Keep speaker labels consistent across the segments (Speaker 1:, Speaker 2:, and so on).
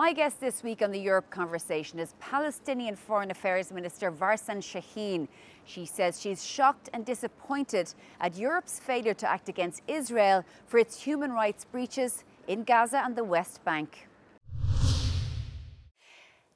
Speaker 1: My guest this week on the Europe Conversation is Palestinian Foreign Affairs Minister Varsen Shahin. She says she's shocked and disappointed at Europe's failure to act against Israel for its human rights breaches in Gaza and the West Bank.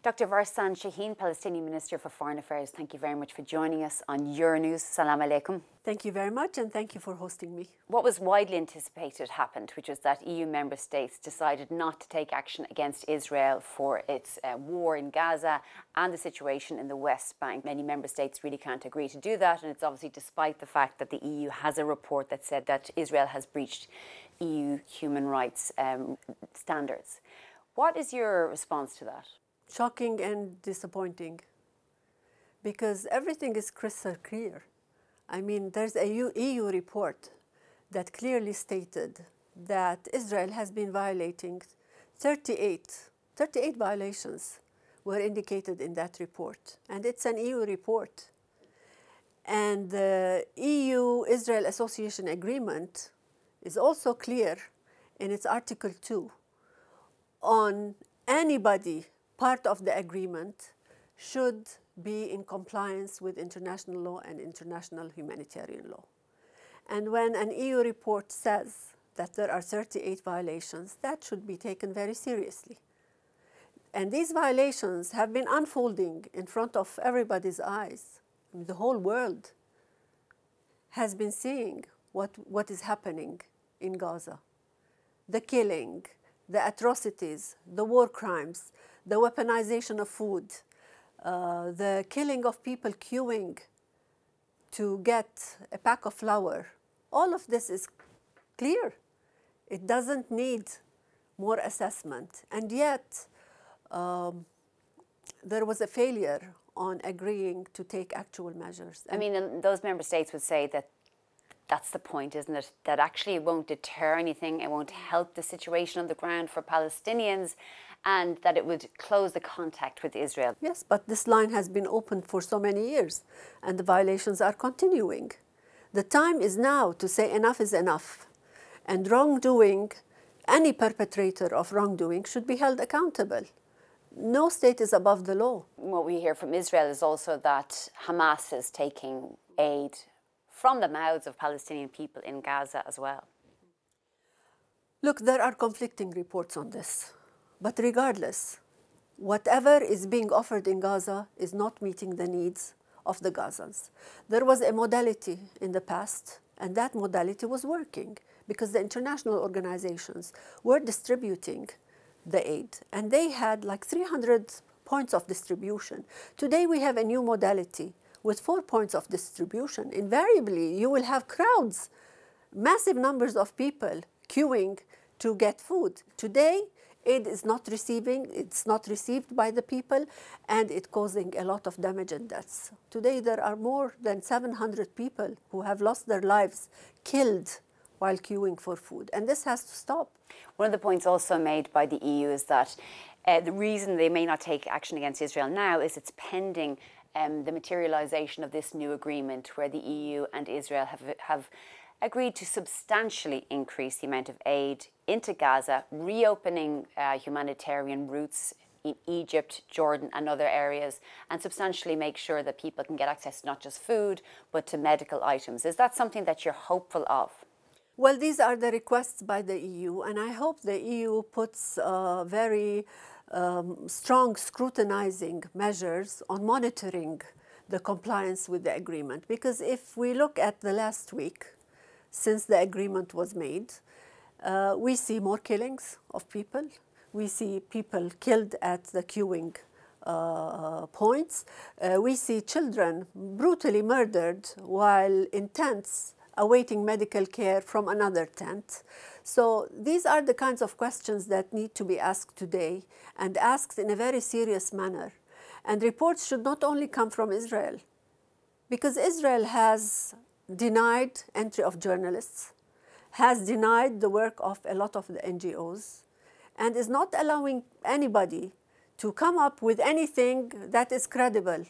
Speaker 1: Dr. Varsen Shahin, Palestinian Minister for Foreign Affairs, thank you very much for joining us on Euronews. Salam alaikum.
Speaker 2: Thank you very much, and thank you for hosting me.
Speaker 1: What was widely anticipated happened, which was that EU member states decided not to take action against Israel for its war in Gaza and the situation in the West Bank. Many member states really can't agree to do that, and it's obviously despite the fact that the EU has a report that said that Israel has breached EU human rights standards. What is your response to that?
Speaker 2: Shocking and disappointing, because everything is crystal clear. I mean, there's a EU report that clearly stated that Israel has been violating 38 violations were indicated in that report. And it's an EU report. And the EU-Israel Association Agreement is also clear in its Article 2 on anybody part of the agreement should be in compliance with international law and international humanitarian law. And when an EU report says that there are 38 violations, that should be taken very seriously. And these violations have been unfolding in front of everybody's eyes. I mean, the whole world has been seeing what is happening in Gaza. The killing, the atrocities, the war crimes, the weaponization of food, the killing of people queuing to get a pack of flour. All of this is clear. It doesn't need more assessment. And yet, there was a failure on agreeing to take actual measures.
Speaker 1: I mean, those member states would say that that's the point, isn't it? That actually it won't deter anything, it won't help the situation on the ground for Palestinians, and that it would close the contact with Israel.
Speaker 2: Yes, but this line has been open for so many years, and the violations are continuing. The time is now to say enough is enough, and wrongdoing, any perpetrator of wrongdoing should be held accountable. No state is above the law.
Speaker 1: What we hear from Israel is also that Hamas is taking aid from the mouths of Palestinian people in Gaza as well.
Speaker 2: Look, there are conflicting reports on this. But regardless, whatever is being offered in Gaza is not meeting the needs of the Gazans. There was a modality in the past, and that modality was working because the international organizations were distributing the aid, and they had like 300 points of distribution. Today we have a new modality with 4 points of distribution. Invariably, you will have crowds, massive numbers of people queuing to get food. Today, aid is not it's not received by the people, and it's causing a lot of damage and deaths. Today, there are more than 700 people who have lost their lives, killed while queuing for food, and this has to stop.
Speaker 1: One of the points also made by the EU is that the reason they may not take action against Israel now is it's pending the materialization of this new agreement where the EU and Israel have agreed to substantially increase the amount of aid into Gaza, reopening humanitarian routes in Egypt, Jordan and other areas, and substantially make sure that people can get access to not just food, but to medical items. Is that something that you're hopeful of?
Speaker 2: Well, these are the requests by the EU, and I hope the EU puts very strong scrutinizing measures on monitoring the compliance with the agreement. Because if we look at the last week, since the agreement was made, we see more killings of people. We see people killed at the queuing points. We see children brutally murdered while in tents awaiting medical care from another tent. So these are the kinds of questions that need to be asked today, and asked in a very serious manner. And reports should not only come from Israel, because Israel has denied entry of journalists, has denied the work of a lot of the NGOs, and is not allowing anybody to come up with anything that is credible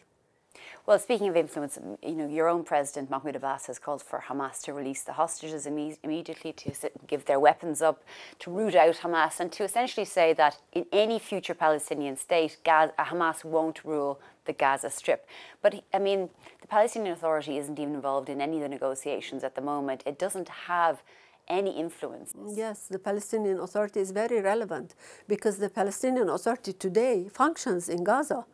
Speaker 1: Well, speaking of influence, you know, your own president, Mahmoud Abbas, has called for Hamas to release the hostages immediately, to give their weapons up, to root out Hamas, and to essentially say that in any future Palestinian state, Hamas won't rule the Gaza Strip. But, I mean, the Palestinian Authority isn't even involved in any of the negotiations at the moment. It doesn't have any influence.
Speaker 2: Yes, the Palestinian Authority is very relevant because the Palestinian Authority today functions in Gaza.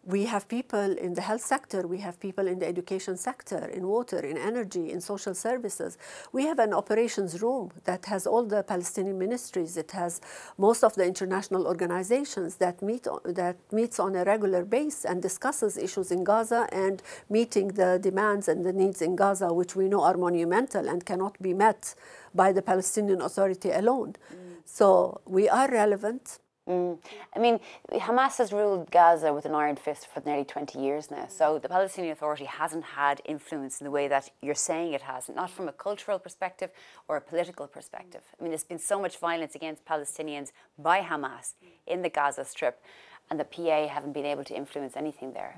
Speaker 2: We have people in the health sector, we have people in the education sector, in water, in energy, in social services. We have an operations room that has all the Palestinian ministries. It has most of the international organizations that meets on a regular basis and discusses issues in Gaza and meeting the demands and the needs in Gaza, which we know are monumental and cannot be met by the Palestinian Authority alone. So we are relevant.
Speaker 1: I mean, Hamas has ruled Gaza with an iron fist for nearly 20 years now. So the Palestinian Authority hasn't had influence in the way that you're saying it has, not from a cultural perspective or a political perspective. I mean, there's been so much violence against Palestinians by Hamas in the Gaza Strip, and the PA haven't been able to influence anything there.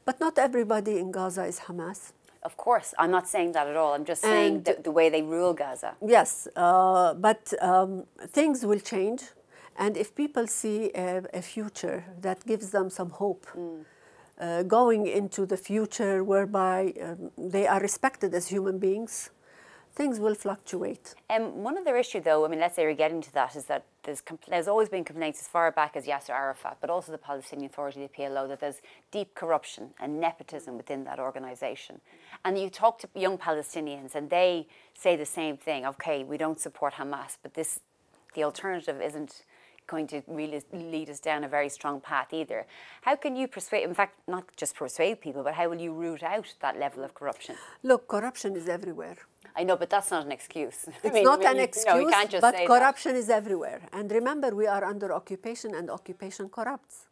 Speaker 2: But not everybody in Gaza is Hamas.
Speaker 1: Of course, I'm not saying that at all. I'm just saying the way they rule Gaza.
Speaker 2: Yes, but things will change. And if people see a future that gives them some hope, going into the future whereby they are respected as human beings, things will fluctuate.
Speaker 1: One other issue, though, I mean, let's say we're getting to that, is that there's always been complaints as far back as Yasser Arafat, but also the Palestinian Authority, the PLO, that there's deep corruption and nepotism within that organisation. And you talk to young Palestinians and they say the same thing. Okay, we don't support Hamas, but the alternative isn't going to really lead us down a very strong path either. How can you persuade, in fact, not just persuade people, but how will you root out that level of corruption?
Speaker 2: Look, corruption is everywhere.
Speaker 1: I know, but that's not an excuse.
Speaker 2: It's not an excuse, but corruption
Speaker 1: that.
Speaker 2: is everywhere. And remember, we are under occupation, and occupation corrupts.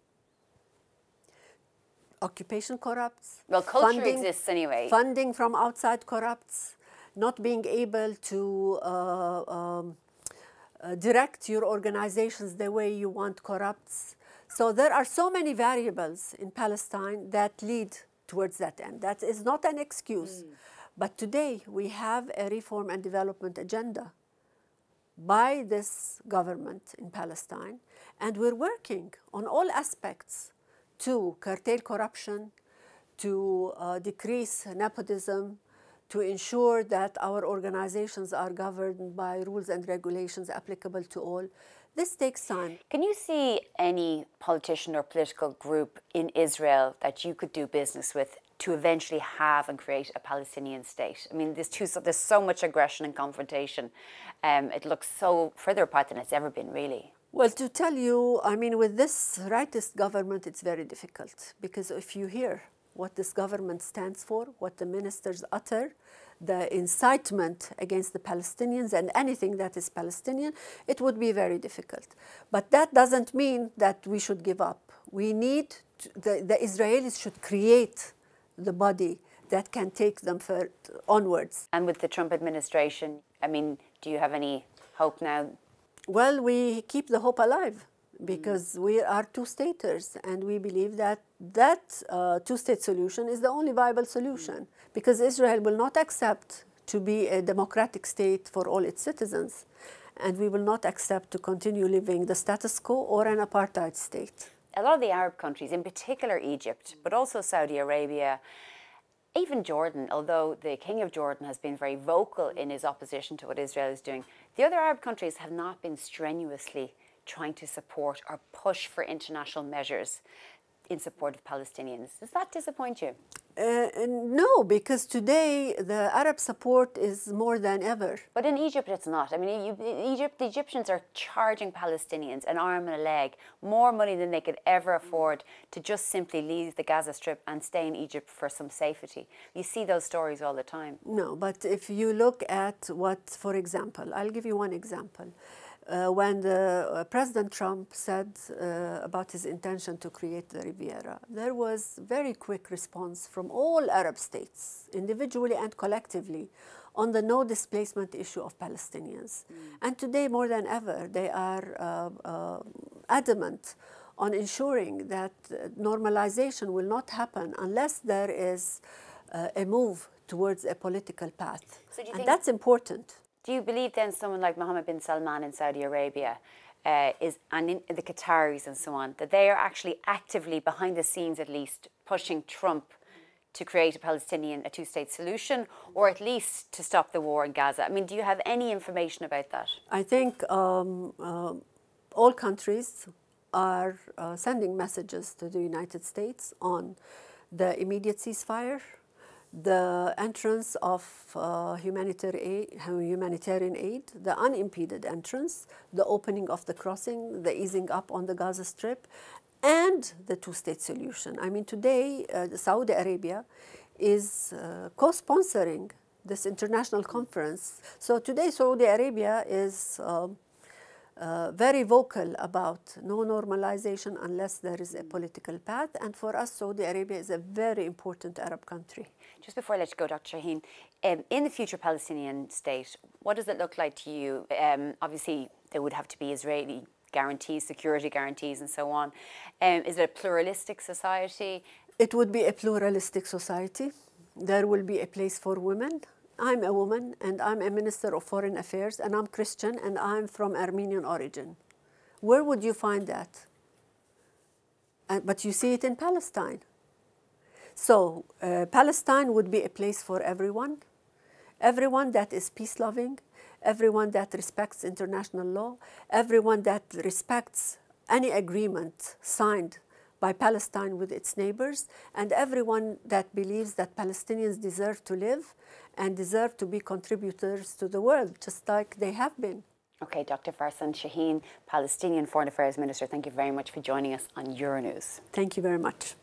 Speaker 2: Occupation corrupts.
Speaker 1: Well, culture exists anyway.
Speaker 2: Funding from outside corrupts. Not being able to direct your organizations the way you want corrupts. So there are so many variables in Palestine that lead towards that end. That is not an excuse. But today we have a reform and development agenda by this government in Palestine, and we're working on all aspects to curtail corruption, to decrease nepotism, to ensure that our organizations are governed by rules and regulations applicable to all. This takes time.
Speaker 1: Can you see any politician or political group in Israel that you could do business with to eventually have and create a Palestinian state? I mean, there's so much aggression and confrontation. It looks so further apart than it's ever been, really.
Speaker 2: Well, to tell you, I mean, with this rightist government, it's very difficult, because if you hear what this government stands for, what the ministers utter, the incitement against the Palestinians and anything that is Palestinian, it would be very difficult. But that doesn't mean that we should give up. We need, the Israelis should create the body that can take them onwards.
Speaker 1: And with the Trump administration, I mean, do you have any hope now?
Speaker 2: Well, we keep the hope alive, because we are two-staters, and we believe that two-state solution is the only viable solution, because Israel will not accept to be a democratic state for all its citizens, and we will not accept to continue living the status quo or an apartheid state.
Speaker 1: A lot of the Arab countries, in particular Egypt, but also Saudi Arabia, even Jordan, although the King of Jordan has been very vocal in his opposition to what Israel is doing, the other Arab countries have not been strenuously trying to support or push for international measures in support of Palestinians. Does that disappoint you?
Speaker 2: No, because today the Arab support is more than ever.
Speaker 1: But in Egypt it's not. I mean, the Egyptians are charging Palestinians an arm and a leg, more money than they could ever afford to just simply leave the Gaza Strip and stay in Egypt for some safety. You see those stories all the time.
Speaker 2: No, but if you look at what, for example, I'll give you one example. When President Trump said about his intention to create the Riviera, there was very quick response from all Arab states, individually and collectively, on the no displacement issue of Palestinians. And today, more than ever, they are adamant on ensuring that normalization will not happen unless there is a move towards a political path.
Speaker 1: So do you
Speaker 2: and
Speaker 1: think,
Speaker 2: that's important.
Speaker 1: Do you believe then someone like Mohammed bin Salman in Saudi Arabia and in the Qataris and so on, that they are actually actively, behind the scenes at least, pushing Trump to create a two-state solution, or at least to stop the war in Gaza? I mean, do you have any information about that?
Speaker 2: I think all countries are sending messages to the United States on the immediate ceasefire, the entrance of humanitarian aid, the unimpeded entrance, the opening of the crossing, the easing up on the Gaza Strip, and the two-state solution. I mean, today, Saudi Arabia is co-sponsoring this international conference. So today, Saudi Arabia is very vocal about no normalization unless there is a political path. And for us, Saudi Arabia is a very important Arab country.
Speaker 1: Just before I let you go, Dr. Shahin, in the future Palestinian state, what does it look like to you? Obviously, there would have to be Israeli guarantees, security guarantees, and so on. Is it a pluralistic society?
Speaker 2: It would be a pluralistic society. There will be a place for women. I'm a woman, and I'm a Minister of Foreign Affairs, and I'm Christian, and I'm from Armenian origin. Where would you find that? But you see it in Palestine. So Palestine would be a place for everyone that is peace-loving, everyone that respects international law, everyone that respects any agreement signed by Palestine with its neighbors, and everyone that believes that Palestinians deserve to live and deserve to be contributors to the world, just like they have been.
Speaker 1: Okay, Dr. Varsen Shahin, Palestinian Foreign Affairs Minister, thank you very much for joining us on Euronews.
Speaker 2: Thank you very much.